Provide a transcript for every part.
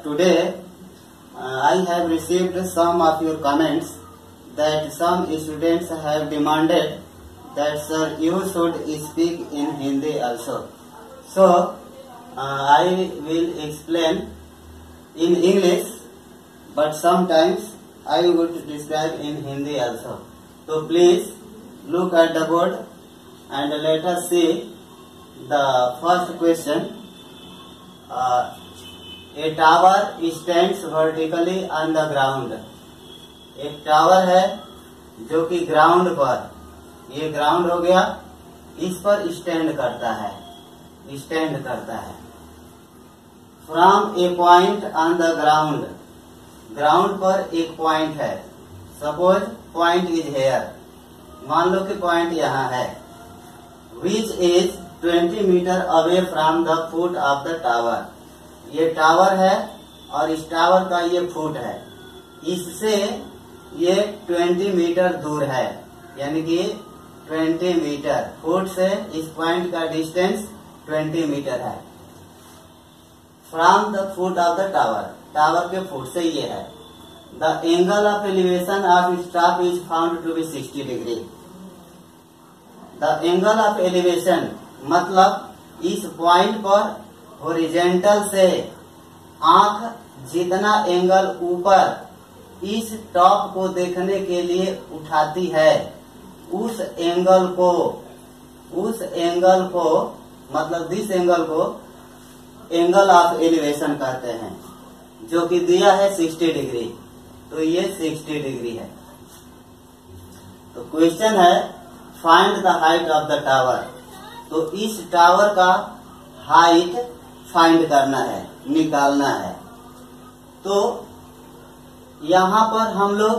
Today I have received some of your comments that some students have demanded that sir you should speak in Hindi also. So I will explain in English, but sometimes I would describe in Hindi also. So please look at the board and let us see the first question. A tower stands vertically on the ground. एक tower है जो कि ground पर, ये ground हो गया, इस पर स्टैंड करता है. From A point on the ground, ground पर एक पॉइंट है. सपोज पॉइंट इज हेयर, मान लो कि पॉइंट यहाँ है. Which is 20 metre away from the foot of the tower. ये टावर है और इस टावर का ये फुट है, इससे ये 20 मीटर दूर है, यानी कि 20 मीटर. फुट से इस पॉइंट का डिस्टेंस 20 मीटर है. From the foot of the tower, tower के फुट से ये है. The angle of elevation of इस top is found to be 60 degree. The angle of elevation मतलब इस पॉइंट पर हॉरिजेंटल से आंख जितना एंगल ऊपर इस टॉप को देखने के लिए उठाती है, उस एंगल को मतलब दिस एंगल को एंगल ऑफ एलिवेशन कहते हैं, जो कि दिया है 60 डिग्री. तो ये 60 डिग्री है. तो क्वेश्चन है find the height of the tower. तो इस टावर का हाइट फाइंड करना है, निकालना है. तो यहाँ पर हम लोग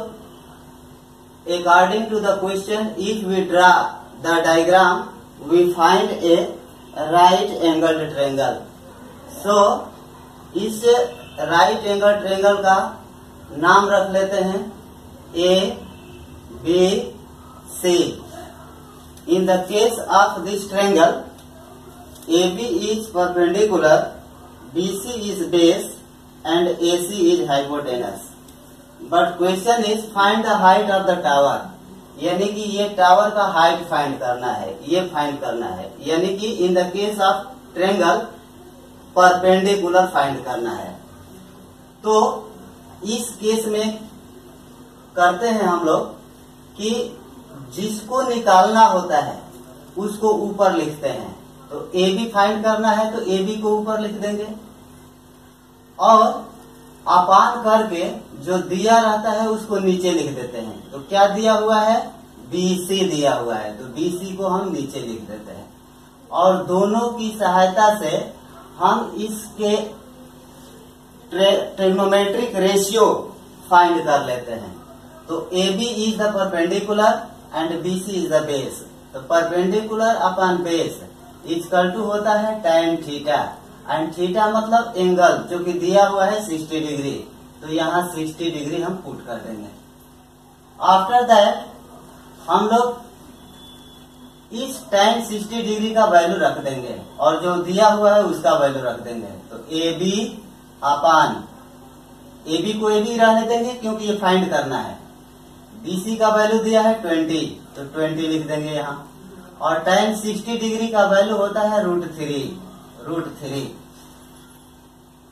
according to the question if we draw the diagram we find a right angle triangle. So इस राइट एंगल ट्रायंगल का नाम रख लेते हैं A B C. In the case of this triangle AB is perpendicular, BC is base and AC is hypotenuse. But question is find the height of the tower. यानी कि ये tower का height find करना है, ये find करना है. यानी कि इन the case of triangle perpendicular find करना है. तो इस केस में करते हैं हम लोग कि जिसको निकालना होता है उसको ऊपर लिखते हैं. तो ए बी फाइंड करना है तो ए बी को ऊपर लिख देंगे और अपान करके जो दिया रहता है उसको नीचे लिख देते हैं. तो क्या दिया हुआ है, BC दिया हुआ है, तो BC को हम नीचे लिख देते हैं और दोनों की सहायता से हम इसके ट्रिग्नोमेट्रिक रेशियो फाइंड कर लेते हैं. तो AB is the perpendicular and BC is the base. तो perpendicular upon base equal to होता है tan थीटा, एंड थीटा मतलब एंगल जो कि दिया हुआ है 60 डिग्री. तो यहाँ 60 डिग्री हम पुट कर देंगे. आफ्टर दैट हम लोग इस tan 60 डिग्री का वैल्यू रख देंगे और जो दिया हुआ है उसका वैल्यू रख देंगे. तो AB अपान AB को AB रहने देंगे क्योंकि ये फाइंड करना है. BC का वैल्यू दिया है 20, तो 20 लिख देंगे यहाँ. और tan 60 डिग्री का वैल्यू होता है √3.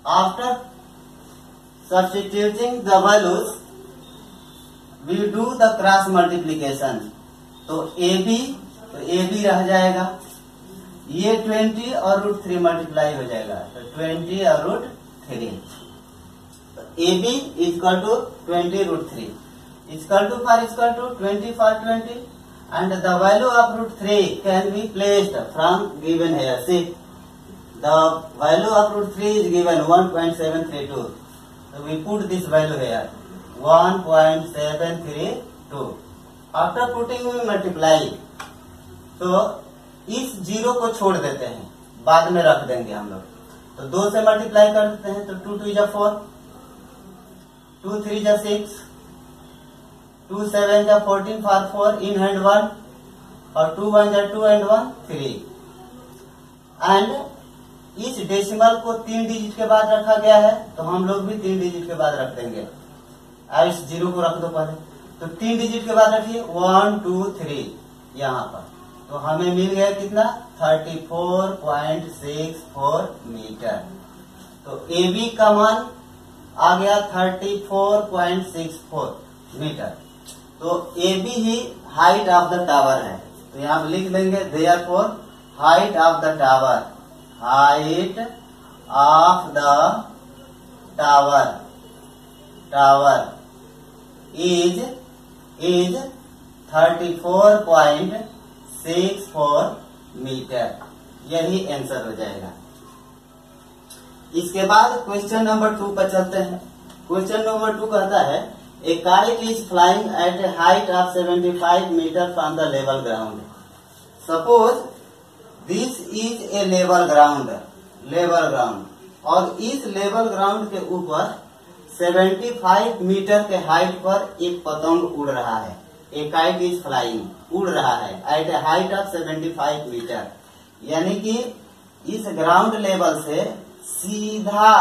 After substituting the values we do the cross multiplication. तो AB रह जाएगा, ये 20 और √3 मल्टीप्लाई हो जाएगा, तो 20 और √3. तो AB equal to 20 √3 equal to 20 for 20. And the value of √3 can be placed from given here. See, the value of √3 is given 1.732. So we put this value here 1.732. After putting we multiply. So इस zero को छोड़ देते हैं, बाद में रख देंगे हम लोग. तो 2 से मल्टीप्लाई कर देते हैं. तो 2 2 जा 4, 2 3 जा 6, 2 7 जा 14 for 4 in hand 1 और 2 1 जा 2 and 1 3. एंड इस डेसिमल को 3 डिजिट के बाद रखा गया है, तो हम लोग भी 3 डिजिट के बाद रख देंगे। इस 0 को रख दो पहले, तो 3 डिजिट के बाद रखिए 1 2 3 यहाँ पर, तो हमें मिल गया कितना 34.64 मीटर। तो AB का मान आ गया 34.64 मीटर। तो AB ही हाइट ऑफ द टावर है, तो यहाँ लिख देंगे therefore height of the tower, height of the tower is 34.64 metre. यही आंसर हो जाएगा। इसके बाद क्वेश्चन नंबर 2 पर चलते हैं। क्वेश्चन नंबर 2 कहता है a kite is flying at a height of 75 metre from the level ground. Suppose this is a level ground, और इस लेवल ग्राउंड के ऊपर 75 मीटर के हाइट पर एक पतंग उड़ रहा है। ए काइट इज फ्लाइंग, उड़ रहा है at a height of 75 metre, यानी कि इस ग्राउंड लेवल से सीधा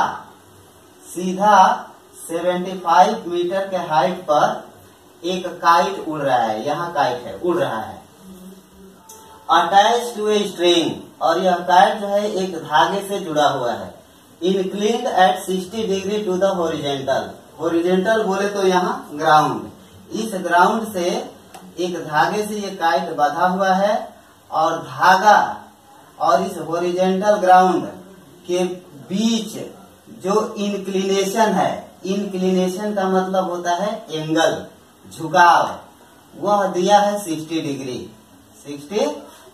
75 मीटर के हाइट पर एक काइट उड़ रहा है। यहाँ काइट है, उड़ रहा है। अटैच टू ए स्ट्रिंग, और यह काइट जो है एक धागे से जुड़ा हुआ है। Inclined at 60 degree to the horizontal, horizontal बोले तो यहाँ ग्राउंड, इस ग्राउंड से एक धागे से ये काइट बंधा हुआ है, और धागा और इस हॉरिजेंटल ग्राउंड के बीच जो इंक्लिनेशन है, इंक्लिनेशन का मतलब होता है एंगल, झुकाव, वह दिया है 60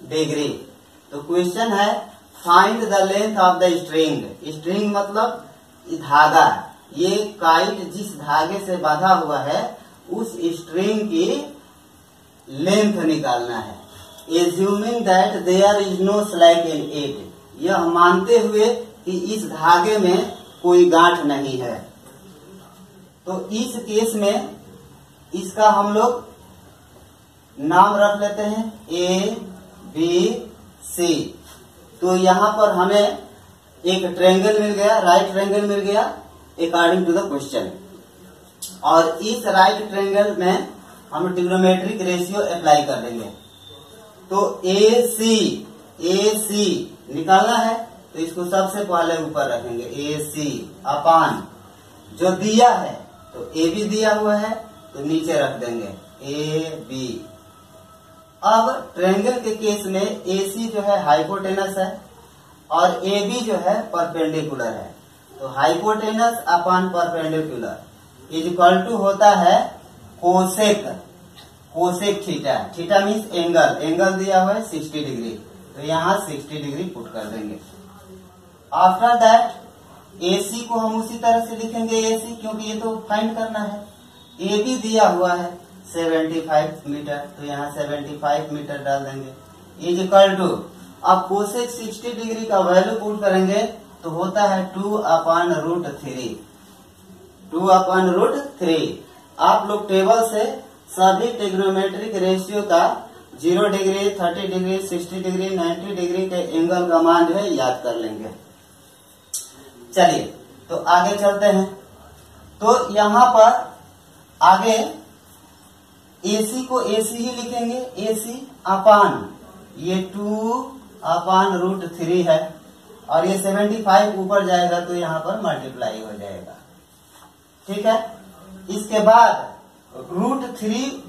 डिग्री। तो क्वेश्चन है find the length of the string. String मतलब धागा, ये काइट जिस धागे से बांधा हुआ है उस स्ट्रिंग की लेंथ निकालना है। Assuming that there is no slack in it, यह मानते हुए कि इस धागे में कोई गांठ नहीं है। तो इस केस में इसका हम लोग नाम रख लेते हैं ABC। तो यहाँ पर हमें एक ट्रायंगल मिल गया, राइट ट्रायंगल मिल गया अकॉर्डिंग टू द क्वेश्चन, और इस राइट ट्रायंगल में हम ट्रिग्नोमेट्रिक रेशियो अप्लाई कर देंगे। तो AC निकालना है, तो इसको सबसे पहले ऊपर रखेंगे AC अपान जो दिया है, तो AB दिया हुआ है तो नीचे रख देंगे AB। अब ट्रायंगल के केस में AC जो है हाइपोटेनस है और AB जो है परपेंडिकुलर है, तो hypotenuse upon perpendicular is equal to होता है cosec theta. Theta means angle दिया हुआ है 60 डिग्री, तो यहाँ 60 डिग्री पुट कर देंगे। आफ्टर दैट AC को हम उसी तरह से लिखेंगे AC, क्योंकि ये तो फाइंड करना है। AB दिया हुआ है 75 मीटर, तो यहाँ 75 मीटर डाल देंगे इज इक्वल टू, अब कोसेक 60 डिग्री का वैल्यू पुट करेंगे तो होता है 2/√3। आप लोग टेबल से सभी ट्रिग्नोमेट्रिक रेशियो का 0 डिग्री, 30 डिग्री, 60 डिग्री, 90 डिग्री के एंगल का मान जो है याद कर लेंगे। चलिए तो आगे चलते हैं। तो यहाँ पर आगे AC को AC ही लिखेंगे, AC अपान ये 2/√3 है, और ये 75 ऊपर जाएगा तो यहाँ पर मल्टीप्लाई हो जाएगा। ठीक है, इसके बाद √3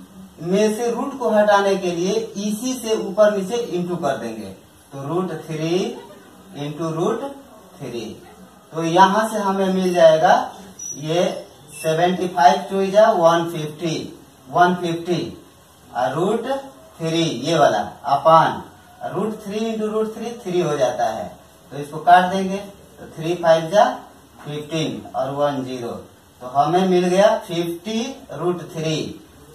में से रूट को हटाने के लिए इसी से ऊपर नीचे इंटू कर देंगे, तो √3 इंटू √3, तो यहाँ से हमें मिल जाएगा ये 75 टू 150 और √3 ये वाला अपान √3 इंटू √3 3 हो जाता है, तो इसको काट देंगे, तो 3 5 15 और 1 0, तो हमें मिल गया 50√3।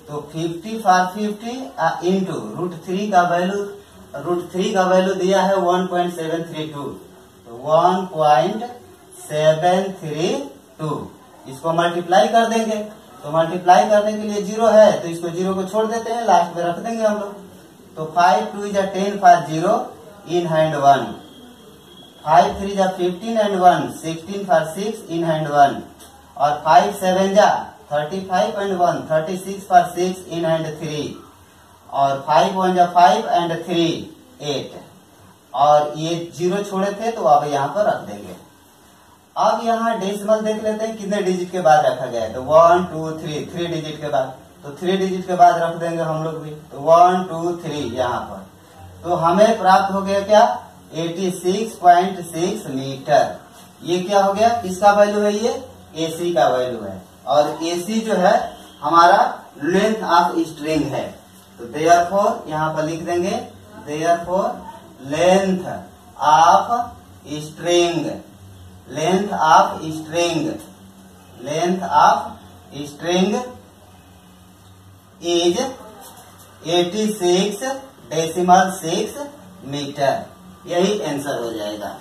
तो 50 फॉर 50 इंटू √3 का वैल्यू दिया है 1.732, तो 1.732 इसको मल्टीप्लाई कर देंगे, तो मल्टीप्लाई करने के लिए 0 है तो इसको 0 को छोड़ देते हैं, लास्ट में रख देंगे हम लोग। तो 5 2 10 5 0 इन हैंड 1, 5 3 जा 15 एंड 1 16 फॉर 6 इन हैंड 1 और 5 7 जा 35 एंड 1 36 फॉर 6 इन हैंड 3 और 5 1 जा 5 एंड 3 8 और ये 0 छोड़े थे तो अब यहाँ पर रख देंगे। अब यहाँ डेसिमल देख लेते हैं कितने डिजिट के बाद रखा गया है। तो 1 2 3 3 डिजिट के बाद, तो 3 डिजिट के बाद रख देंगे हम लोग भी। तो 1 2 3 यहाँ पर, तो हमें प्राप्त हो गया क्या 86.6 मीटर। ये क्या हो गया, किसका वैल्यू है, ये AC का वैल्यू है। और AC जो है हमारा लेंथ ऑफ स्ट्रिंग है। तो देयरफॉर यहाँ पर लिख देंगे therefore length of string, length of string, length of string is 86.6 metre. यही आंसर हो जाएगा।